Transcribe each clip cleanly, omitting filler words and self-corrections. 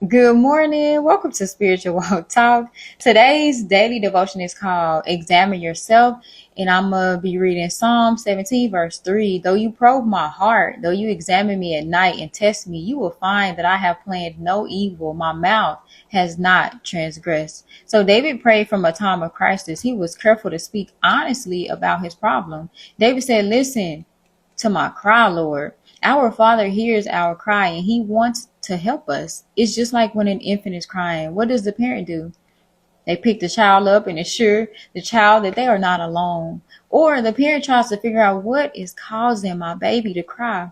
Good morning. Welcome to Spiritual Walk Talk. Today's daily devotion is called Examine Yourself, and I'm going to be reading Psalm 17, verse 3. Though you probe my heart, though you examine me at night and test me, you will find that I have planned no evil. My mouth has not transgressed. So David prayed from a time of crisis. He was careful to speak honestly about his problem. David said, "Listen to my cry, Lord. Our Father hears our cry and He wants to help us. It's just like when an infant is crying. What does the parent do? They pick the child up and assure the child that they are not alone. Or the parent tries to figure out what is causing my baby to cry.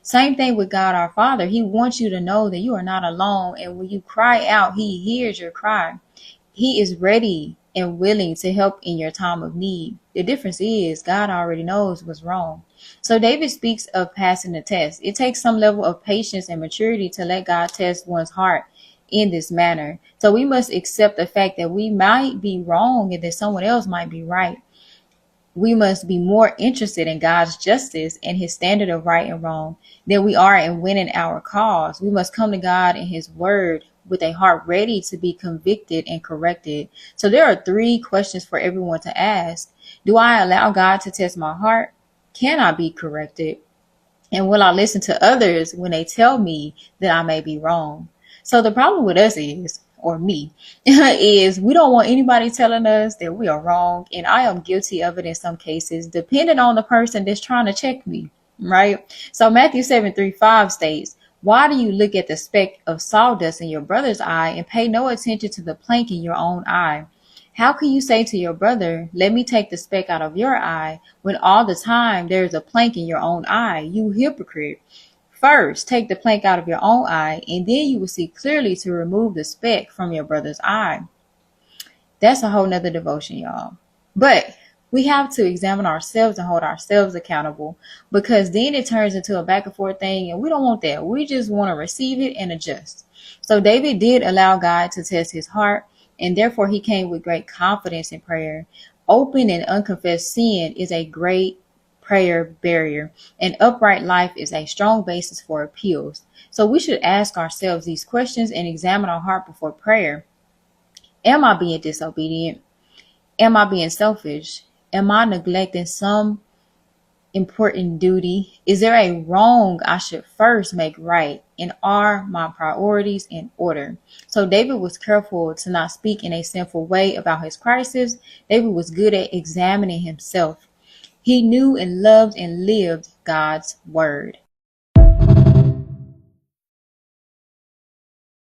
Same thing with God our Father. He wants you to know that you are not alone. And when you cry out, He hears your cry. He is ready and willing to help in your time of need. The difference is God already knows what's wrong. So David speaks of passing the test. It takes some level of patience and maturity to let God test one's heart in this manner. So we must accept the fact that we might be wrong and that someone else might be right. We must be more interested in God's justice and his standard of right and wrong than we are in winning our cause. We must come to God and his word with a heart ready to be convicted and corrected. So there are three questions for everyone to ask. Do I allow God to test my heart? Can I be corrected? And will I listen to others when they tell me that I may be wrong? So the problem with us is, or me, is we don't want anybody telling us that we are wrong. And I am guilty of it in some cases, depending on the person that's trying to check me, right? So Matthew 7:3-5 states, why do you look at the speck of sawdust in your brother's eye and pay no attention to the plank in your own eye? How can you say to your brother, let me take the speck out of your eye, when all the time there is a plank in your own eye? You hypocrite. First, take the plank out of your own eye, and then you will see clearly to remove the speck from your brother's eye. That's a whole nother devotion, y'all. But we have to examine ourselves and hold ourselves accountable, because then it turns into a back and forth thing, and we don't want that. We just want to receive it and adjust. So David did allow God to test his heart, and therefore he came with great confidence in prayer. Open and unconfessed sin is a great prayer barrier. An upright life is a strong basis for appeals. So we should ask ourselves these questions and examine our heart before prayer. Am I being disobedient? Am I being selfish? Am I neglecting some important duty? Is there a wrong I should first make right? And are my priorities in order? So David was careful to not speak in a sinful way about his crisis. David was good at examining himself. He knew and loved and lived God's word.